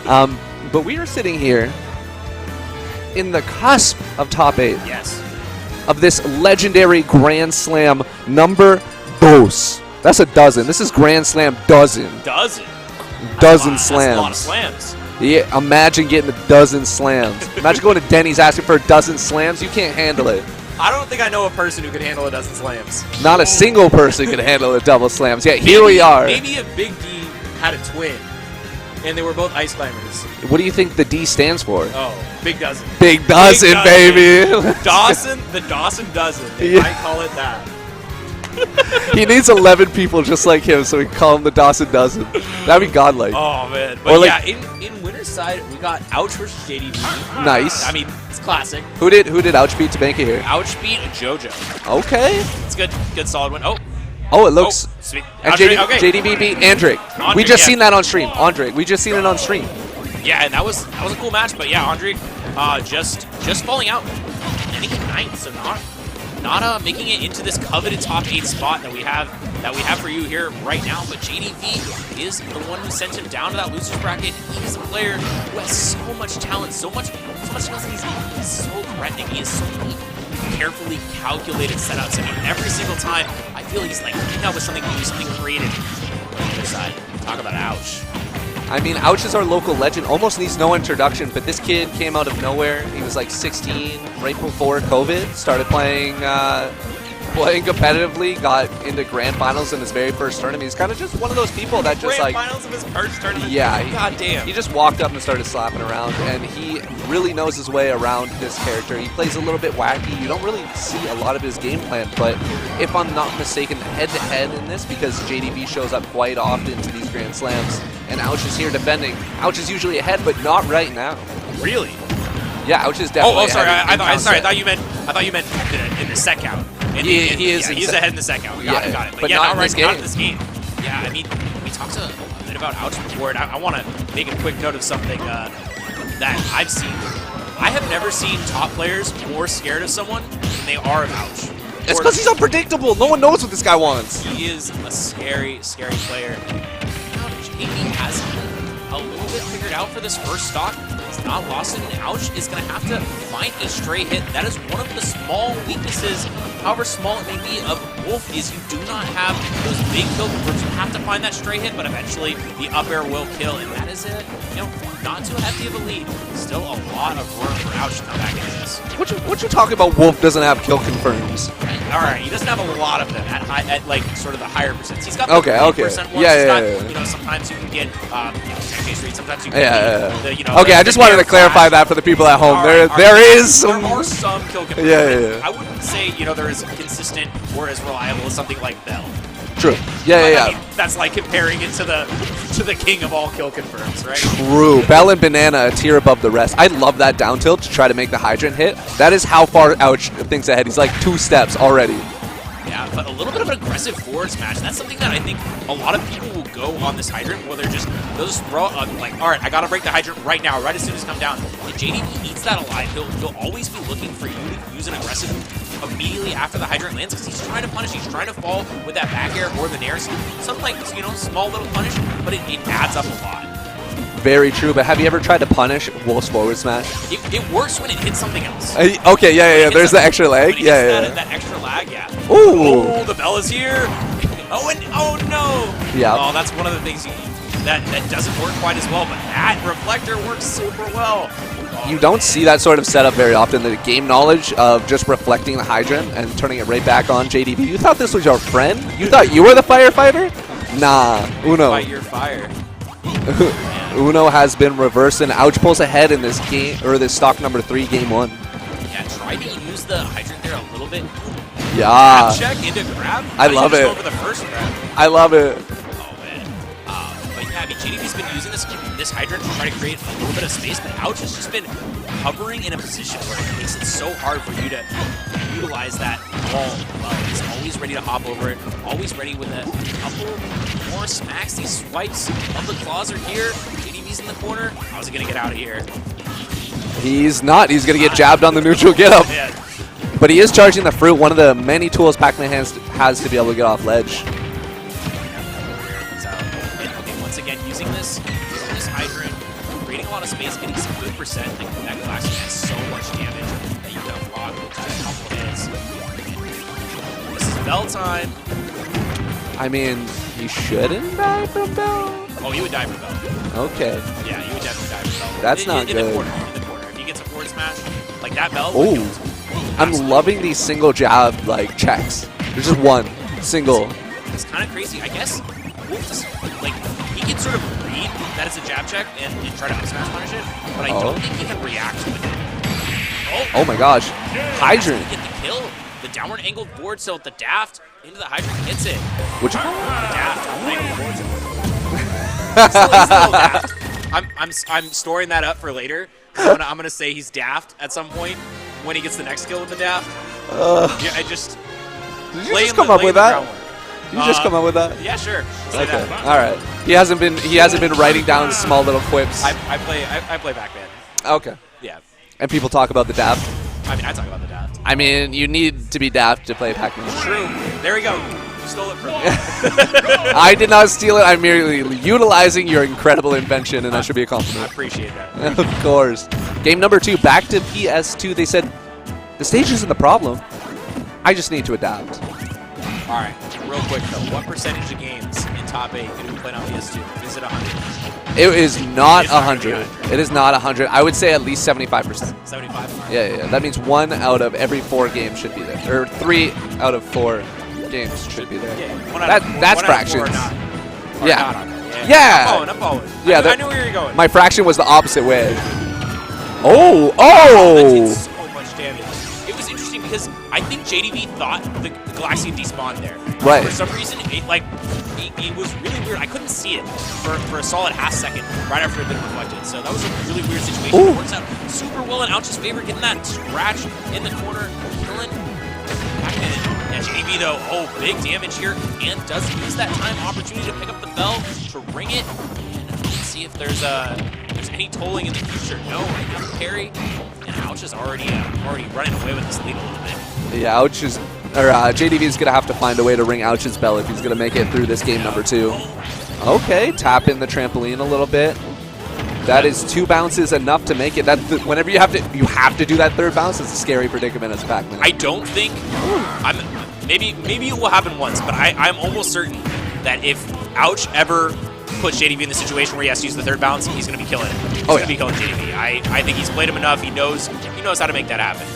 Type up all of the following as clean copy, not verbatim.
But we are sitting here in the cusp of top 8. Yes. Of this legendary Grand Slam number dos. That's a dozen. This is Grand Slam dozen. Dozen slams. That's a lot of slams. Yeah, imagine getting a dozen slams. Imagine going to Denny's asking for a dozen slams. You can't handle it. I don't think I know a person who could handle a dozen slams. Not a single person could handle a double slams. Yeah, here we are. Maybe if Big D had a twin, and they were both ice climbers. What do you think the D stands for? Oh, Big Dozen. Big Dozen, baby. Dawson, the Dawson Dozen. They might call it that. He needs 11 people just like him, so we can call him the Dawson Dozen. That'd be godlike. Oh, man. But yeah, in winner's side, we got Ouch versus JDV. Nice. I mean, it's classic. Who did Ouch beat to bank it here? Ouch beat JoJo. Okay. It's good. Good solid one. Oh, it looks. Sweet. And JDV beat Andric. We just seen that on stream. Andric. We just seen it on stream. Yeah, and that was a cool match. But yeah, Andric just falling out. And he hit 9th, so not making it into this coveted top 8 spot that we have for you here right now. But JDV is the one who sent him down to that losers bracket. He is a player who has so much talent, so much talent. He's so threatening. He has so many carefully calculated setups, and every single time I feel he's like coming out with something new, something creative. On the other side, talk about Ouch. I mean, Ouch is our local legend. Almost needs no introduction, but this kid came out of nowhere. He was like 16, right before COVID. Started playing competitively. Got into grand finals in his very first tournament. He's kind of just one of those people that just grand finals of his first tournament. Yeah. God damn. He just walked up and started slapping around, and he really knows his way around this character. He plays a little bit wacky. You don't really see a lot of his game plan, but if I'm not mistaken, head-to-head in this, because JDV shows up quite often to these Grand Slams, and Ouch is here defending. Ouch is usually ahead, but not right now. Really? Yeah, Ouch is definitely sorry. ahead. I thought you meant in the set count. He's ahead in the set count. Got it. But yeah, not right in this game. Yeah, I mean, we talked a bit about Ouch before, and I want to make a quick note of something that I've seen. I have never seen top players more scared of someone than they are of Ouch. It's because he's unpredictable. No one knows what this guy wants. He is a scary, scary player. JD has a little bit figured out for this first stock. It's not lost in Ouch. Is going to have to find a stray hit. That is one of the small weaknesses, however small it may be, of Wolf, is you do not have those big kill confirms. You have to find that stray hit, but eventually the up air will kill, and that is it. Not too hefty of a lead. Still a lot of room for Ouch to come back into this. What you talking about? Wolf doesn't have kill confirms. All right, he doesn't have a lot of them at like sort of the higher percents. He's got the okay. ones. Yeah. Sometimes you can get 10K straight. Sometimes you can get okay, I just wanted to clarify that for the people at home. There are some kill confirms. Yeah. I wouldn't say they're as consistent or as reliable as something like Bell. True. Yeah. I mean, that's like comparing it to the king of all kill confirms, right? True. Bell and Banana a tier above the rest. I love that down tilt to try to make the hydrant hit. That is how far Ouch thinks ahead. He's like 2 steps already. Yeah, but a little bit of an aggressive forward smash. That's something that I think a lot of people will go on this hydrant where they'll just throw like, all right, I gotta break the hydrant right now, right as soon as it comes down. And JDV eats that alive. He'll always be looking for you to use an aggressive immediately after the hydrant lands, because he's trying to punish. He's trying to fall with that back air or the nair. Something like, small little punish, but it adds up a lot. Very true, but have you ever tried to punish Wolf's forward smash? It works when it hits something else. Okay, yeah. There's the extra lag. Yeah. That extra lag, yeah. Ooh. Oh, the bell is here. Oh no. Yeah. Oh, that's one of the things that doesn't work quite as well, but that reflector works super well. You don't see that sort of setup very often. The game knowledge of just reflecting the hydrant and turning it right back on JDV. You thought this was your friend? You thought you were the firefighter? Nah, Uno. Fight your fire. Uno has been reversed, and Ouch pulls ahead in this game, or this stock number 3, game 1. Yeah, try to use the hydrant there a little bit. Yeah. Grab check into grab. I love it. Over the first grab. I love it. Oh man. But yeah, I mean, JDV's been using this hydrant to try to create a little bit of space, but Ouch has just been hovering in a position where it makes it so hard for you to utilize that wall. He's always ready to hop over it, always ready with a couple more smacks. These swipes of the claws are here. JDV's in the corner. How's he gonna get out of here? He's not. He's gonna get jabbed on the neutral get up. Yeah. But he is charging the fruit, one of the many tools Pac-Man has to be able to get off ledge. Okay, once again, using this hydrant, creating a lot of space, getting some good percent. That Galaxian has so much damage that you can block with just a couple of hits. This is bell time. I mean, he shouldn't die from Bell. Oh, he would die for Bell. Okay. Yeah, he would definitely die for Bell. That's not in good. The corner. If he gets a forward smash, like that Bell. Oh, I'm loving these single jab like checks. There's just one single. It's kind of crazy. I guess Wolf just, like, he can sort of read that it's a jab check and try to up smash punish it, but I don't think he can react to it. Oh my gosh. Hydrant. Get the kill. The downward angled board so the daft into the hydrant hits it. Which The daft downward angled board. He's a little daft. I'm storing that up for later. I'm gonna say he's daft at some point when he gets the next kill with the daft. Yeah, I just. Did you just come up with that? Did you just come up with that? Yeah, sure. Okay. All right. He hasn't been writing down small little quips. I play Pac-Man. Okay. Yeah. And people talk about the daft. I mean, I talk about the daft. I mean, you need to be daft to play Pac-Man. True. There we go. You stole it from me. I did not steal it. I'm merely utilizing your incredible invention, and that should be a I compliment. appreciate that. Of course. Game number 2, back to PS2. They said, the stage isn't the problem. I just need to adapt. All right. Real quick, though. What percentage of games in top 8 can we play on PS2? Is it 100? It is not It's not 100. gonna be 100. It is not 100. I would say at least 75%. 75? Yeah. That means 1 out of every 4 games should be there. Or 3 out of 4 games should be there. Yeah. That's fractions. Yeah. Yeah. I'm following. Yeah, I knew where you were going. My fraction was the opposite way. That did Oh! so much damage. It was interesting because I think JDV thought the Galaxian despawned there. Right. For some reason, it was really weird. I couldn't see it for a solid half second right after it had been reflected. So that was a really weird situation. Ooh. It works out super well in Ouch's favor, getting that scratch in the corner, killing Pac-Man. And JDV, though, big damage here, and does use that time opportunity to pick up the bell, to ring it, and let's see if there's any tolling in the future. No, parry, and Ouch is already running away with this lead a little bit. Yeah, JDV is going to have to find a way to ring Ouch's bell if he's going to make it through this game number 2. Okay, tap in the trampoline a little bit. That is 2 bounces enough to make it. Whenever you have to do that 3rd bounce, it's a scary predicament as a Pac-Man. I don't think maybe it will happen once, but I'm almost certain that if Ouch ever puts JDV in the situation where he has to use the 3rd bounce, he's going to be killing it. He's going to be killing JDV. I think he's played him enough. He knows how to make that happen.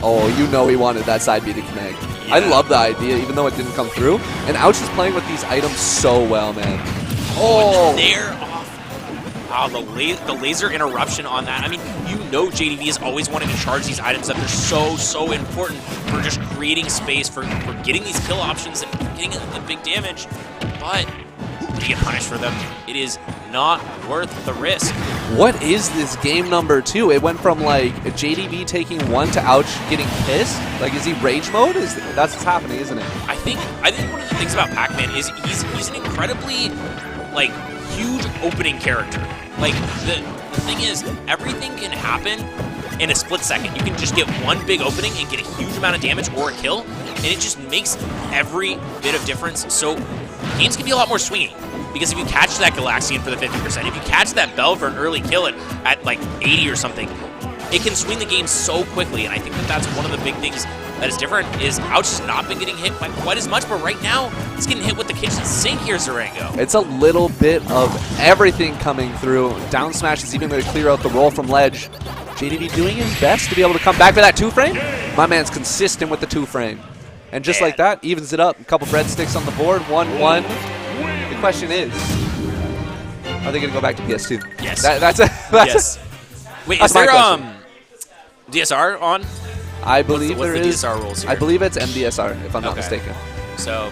Oh, you know he wanted that side B to connect. Yeah. I love the idea, even though it didn't come through. And Ouch is playing with these items so well, man. Oh! They're off. Wow, the laser interruption on that. I mean, JDV is always wanting to charge these items up. They're so important for just creating space, for getting these kill options and getting the big damage. But you get punished for them. It is not worth the risk. What is this game number 2? It went from like JDV taking 1 to Ouch getting pissed. Like, is he rage mode? That's what's happening, isn't it? I think one of the things about Pac-Man is he's an incredibly huge opening character. Like the thing is, everything can happen in a split second. You can just get one big opening and get a huge amount of damage or a kill, and it just makes every bit of difference. So games can be a lot more swinging. Because if you catch that Galaxian for the 50%, if you catch that Bell for an early kill at like 80 or something, it can swing the game so quickly. And I think that's one of the big things that is different is Ouch has not been getting hit by quite as much, but right now he's getting hit with the kitchen sink here, Zarango. It's a little bit of everything coming through. Down smash is even going to clear out the roll from ledge. JDV doing his best to be able to come back for that 2-frame. My man's consistent with the 2-frame. And just like that, evens it up. A couple breadsticks on the board, 1-1. The question is, are they going to go back to PS2? Yes. Yes. Wait, That's is there my DSR on? I believe what's there the is. DSR rules here? I believe it's MDSR, if I'm not Okay. mistaken. So,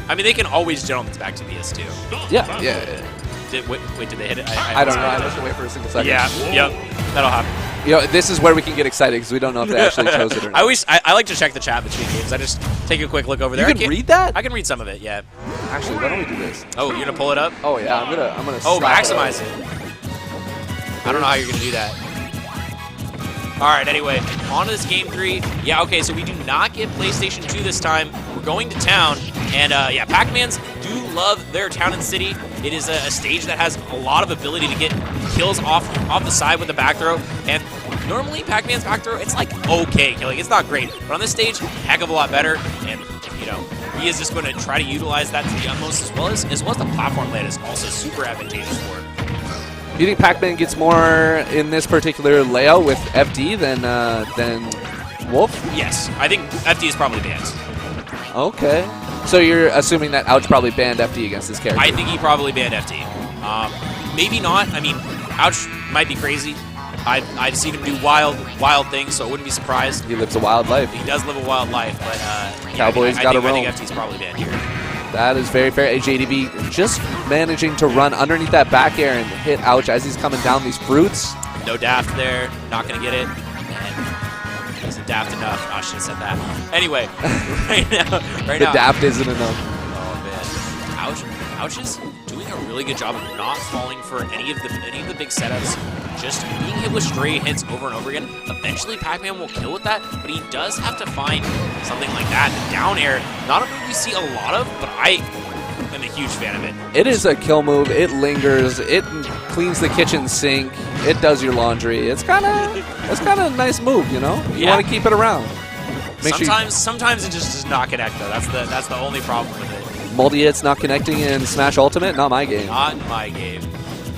I mean, they can always gentlemen's back to PS2. Yeah. Did they hit it? I don't know. I have to wait for a single second. Yeah, yep, that'll happen. This is where we can get excited because we don't know if they actually chose it or not. I like to check the chat between games. I just take a quick look over there. You can read that? I can read some of it. Yeah. Actually, why don't we do this? Oh, you're gonna pull it up? Oh yeah, I'm gonna. Oh, slap maximize it. I don't know how you're gonna do that. All right. Anyway, on to this game 3. Yeah. Okay. So we do not get PlayStation 2 this time. We're going to town, and yeah, Pac-Mans do love their town and city. It is a stage that has a lot of ability to get kills off the side with the back throw, and normally Pac-Man's back throw, it's like okay killing. It's not great, but on this stage, heck of a lot better, and you know, he is just going to try to utilize that to the utmost, as well as the platform land is also super advantageous for him. Do you think Pac-Man gets more in this particular layout with FD than Wolf? Yes, I think FD is probably banned. Okay. So you're assuming that Ouch probably banned FD against this character? I think he probably banned FD. Maybe not. I mean, Ouch might be crazy. I've seen him do wild things, so I wouldn't be surprised. He lives a wild life. He does live a wild life, but Cowboys got to roam. I think FD's probably banned here. That is very fair. JDV just managing to run underneath that back air and hit Ouch as he's coming down these fruits. No daft there. Not going to get it. And he isn't daft enough. I should have said that. Anyway, right now. The daft isn't enough. Oh, man. Ouch is doing a really good job of not falling for any of the big setups. Just being hit with stray hits over and over again. Eventually, Pac-Man will kill with that, but he does have to find something like that. The down air, not a move we see a lot of, but I am a huge fan of it. It is a kill move. It lingers. It cleans the kitchen sink. It does your laundry. It's kind of a nice move, you know. You want to keep it around. Sometimes it just does not connect though. That's the only problem with it. Multi hits not connecting in Smash Ultimate. Not my game. Not my game.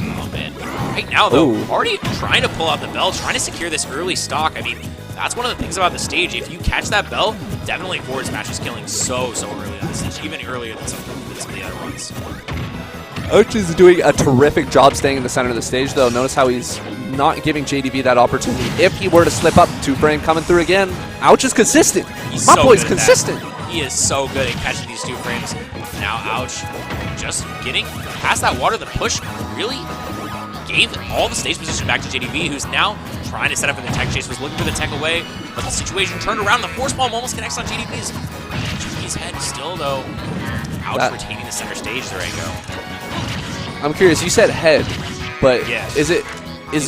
Oh man. Right now though, Ooh. already trying to pull out the bell, trying to secure this early stock. I mean, that's one of the things about the stage. If you catch that bell, definitely forward smash is killing so early on this stage, even earlier than some of the other ones. Ouch is doing a terrific job staying in the center of the stage, though. Notice how he's not giving JDV that opportunity. If he were to slip up, 2-frame coming through again. Ouch is consistent. My boy's consistent. He is so good at catching these 2 frames. Now Ouch just getting past that water. The push really gave all the stage position back to JDV, who's now trying to set up for the tech chase, was looking for the tech away, but the situation turned around. The force bomb almost connects on JDV's head still, though. Ouch retaining the center stage. There you go. I'm curious. You said head, but yeah. Is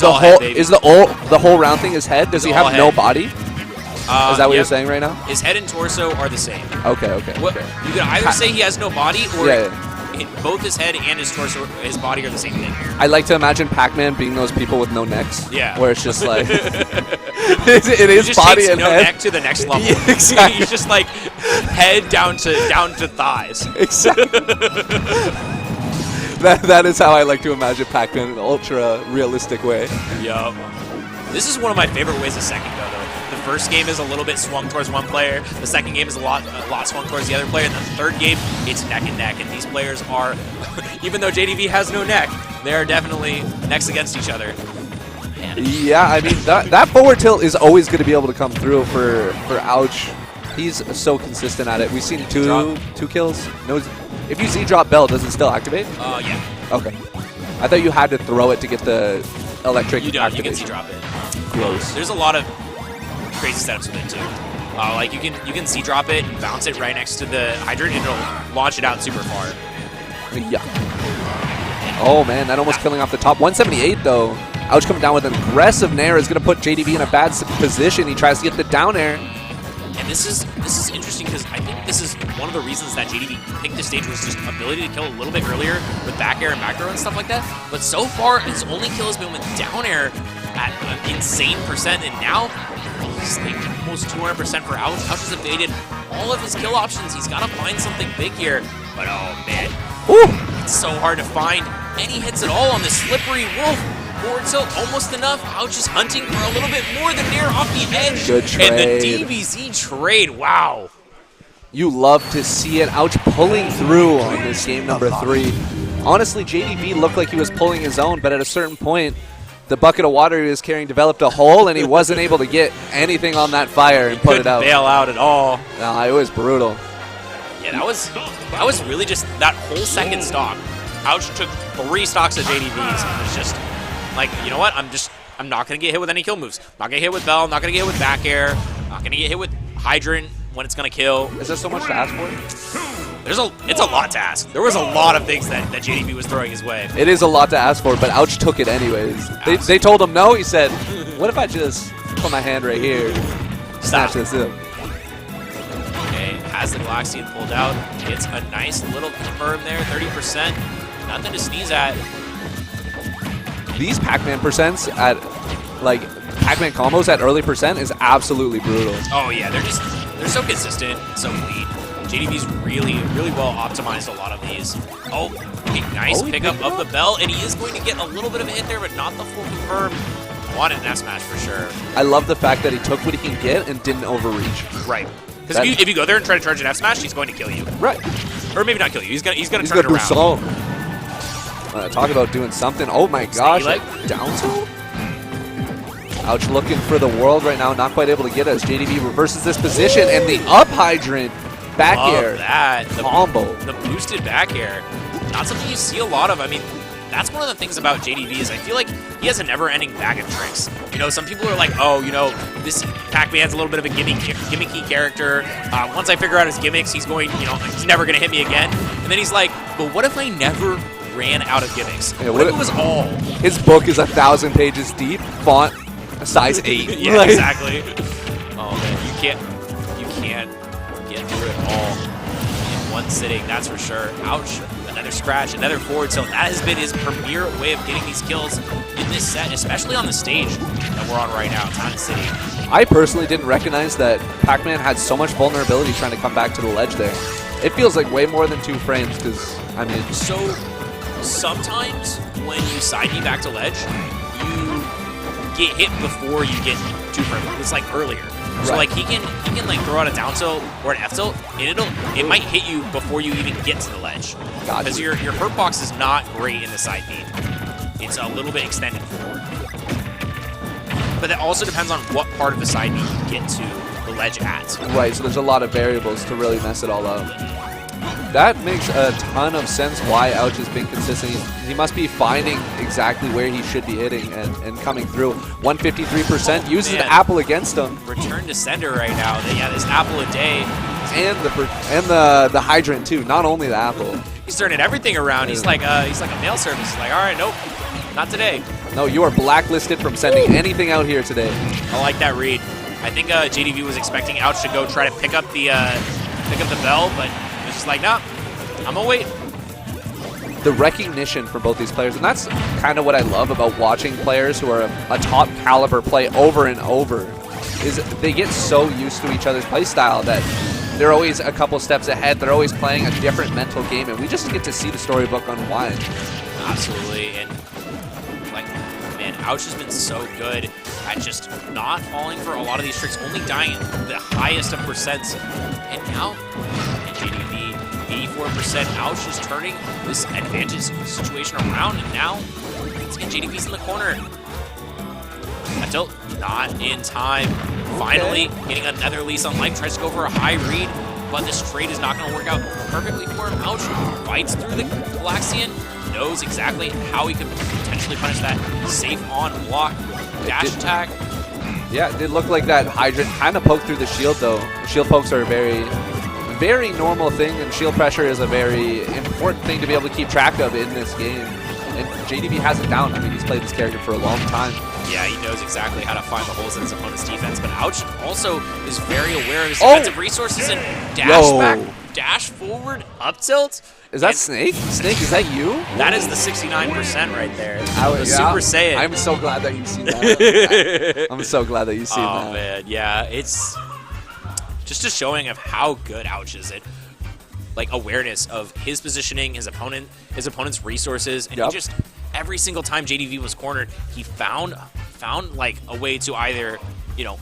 the whole round thing his head? Does he have no body? Is that what you're saying right now? His head and torso are the same. Okay. You could either say he has no body, or both his head and his torso, his body are the same thing. I like to imagine Pac-Man being those people with no necks. Yeah. Where it's just like it is body and no head. neck to the next level. Yeah, exactly. He's just like head down to thighs. Exactly. That is how I like to imagine Pac-Man in an ultra realistic way. Yup. This is one of my favorite ways of second go, though. The first game is a little bit swung towards one player. The second game is a lot swung towards the other player. And the third game, it's neck and neck. And these players are, even though JDV has no neck, they are definitely necks against each other. Man. Yeah, I mean, that forward tilt is always going to be able to come through for Ouch. He's so consistent at it. We've seen two kills. No, if you Z-drop bell, does it still activate? Yeah. Okay. I thought you had to throw it to get the electric activation. You can Z-drop it. Gross. There's a lot of crazy setups with it too. Like you can Z-drop it and bounce it right next to the hydrant, and it'll launch it out super far. Yeah. Oh man, that almost killing off the top. 178 though. Ouch coming down with an aggressive nair is going to put JDV in a bad position. He tries to get the down air. And this is interesting because I think this is one of the reasons that JDV picked this stage was just ability to kill a little bit earlier with back air and back throw and stuff like that. But so far, his only kill has been with down air at an insane percent, and now he's like almost 200% for Ouch. Ouch has evaded all of his kill options. He's got to find something big here. But oh man, it's so hard to find any hits at all on this slippery wolf. Forward tilt almost enough. Ouch is hunting for a little bit more than near off the edge. Good trade. And the DBZ trade, wow. You love to see it. Ouch pulling through on this game number 3. Honestly, JDV looked like he was pulling his own, but at a certain point, the bucket of water he was carrying developed a hole, and he wasn't able to get anything on that fire and put it out. Bail out at all. No, it was brutal. Yeah, that was really just that whole second stock. Ouch took 3 stocks of JDVs, and it was just like, you know what? I'm not gonna get hit with any kill moves. Not gonna get hit with Bell. Not gonna get hit with back air. Not gonna get hit with Hydrant when it's gonna kill. Is there so much to ask for? It's a lot to ask. There was a lot of things that JDV was throwing his way. It is a lot to ask for, but Ouch took it anyways. They told him no. He said, "What if I just put my hand right here, snatch this up?" Okay, has the Galaxian pulled out. Gets a nice little confirm there, 30%. Nothing to sneeze at. These Pac-Man percents at, like, Pac-Man combos at early percent is absolutely brutal. Oh yeah, they're so consistent, so clean. JDV's really well optimized a lot of these. Oh, okay, nice pickup of the bell, and he is going to get a little bit of a hit there, but not the full confirm. Wanted an F smash for sure. I love the fact that he took what he can get and didn't overreach. Right. Because if you go there and try to charge an F smash, he's going to kill you. Right. Or maybe not kill you. He's gonna turn it around. Talk about doing something. Oh my gosh. Down tilt? Ouch, looking for the world right now. Not quite able to get it as JDV reverses this position. Ooh. And the up hydrant back air combo. The boosted back air. Not something you see a lot of. I mean, that's one of the things about JDV is I feel like he has a never-ending bag of tricks. You know, some people are like, oh, you know, this Pac-Man's a little bit of a gimmicky character. Once I figure out his gimmicks, he's going, you know, he's never going to hit me again. And then he's like, but what if I never ran out of gimmicks? Yeah, what if it was all? His book is 1,000 pages deep, font size 8. Yeah, exactly. Oh man, you can't get through it all in one sitting, that's for sure. Ouch. Another scratch, another forward tilt. That has been his premier way of getting these kills in this set, especially on the stage that we're on right now, Town City. I personally didn't recognize that Pac-Man had so much vulnerability trying to come back to the ledge there. It feels like way more than 2 frames because, I mean... So, sometimes when you side B back to ledge, you get hit before you get 2 frames. It's like earlier. So like he can like throw out a down tilt or an F tilt, and it might hit you before you even get to the ledge. Because your hurt box is not great in the side B. It's a little bit extended forward. But that also depends on what part of the side B you get to the ledge at. Right, so there's a lot of variables to really mess it all up. That makes a ton of sense why Ouch has been consistent. He must be finding exactly where he should be hitting and coming through. 153% uses the apple against him. Return to sender right now. Yeah, this apple a day. And the hydrant too, not only the apple. He's turning everything around. He's like a mail service. He's like, all right, nope, not today. No, you are blacklisted from sending anything out here today. I like that read. I think JDV was expecting Ouch to go try to pick up the bell, but he was just like, nah, I'm gonna wait. The recognition for both these players, and that's kind of what I love about watching players who are a top caliber play over and over, is they get so used to each other's play style that they're always a couple steps ahead. They're always playing a different mental game, and we just get to see the storybook unwind. Absolutely, and like, man, Ouch has been so good at just not falling for a lot of these tricks, only dying at the highest of percents. And now, JDV, 84%. Ouch is turning this advantage situation around, and now, once again, JDV's in the corner. Until not in time. Finally, getting another lease on life. Tries to go for a high read, but this trade is not going to work out perfectly for him. Ouch fights through the Galaxian. Knows exactly how he could potentially punish that. Safe on block. Dash attack. Yeah, it did look like that hydrant kind of poked through the shield, though. Shield pokes are a very normal thing, and shield pressure is a very important thing to be able to keep track of in this game. And JDV has it down. I mean, he's played this character for a long time. Yeah, he knows exactly how to find the holes in his opponent's defense, but Ouch also is very aware of his defensive resources and dash back, dash forward, up tilt. Is that Snake? Snake, is that you? That is the 69% right there. The Super Saiyan. I'm so glad that you've seen that. I'm so glad that you've seen that. Oh, man, yeah. It's just a showing of how good Ouch is at, like, awareness of his positioning, his opponent's resources, and he just, every single time JDV was cornered, he found like a way to either, you know,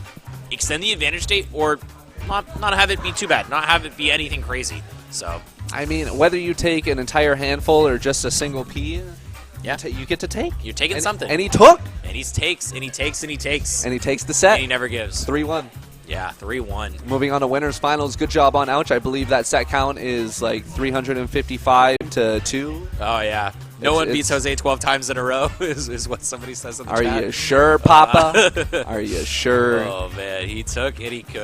extend the advantage state or not have it be too bad, not have it be anything crazy. So, I mean, whether you take an entire handful or just a single pea, yeah, you get to take. You're taking something. And he took. And he takes, and he takes, and he takes. And he takes the set. And he never gives. 3-1. Yeah, 3-1. Moving on to winners finals. Good job on Ouch. I believe that set count is like 355 to 2. Oh, yeah. No one beats Jose 12 times in a row is what somebody says in the chat. chat. Are you sure, Papa? Are you sure? Oh, man. He took and he cooked.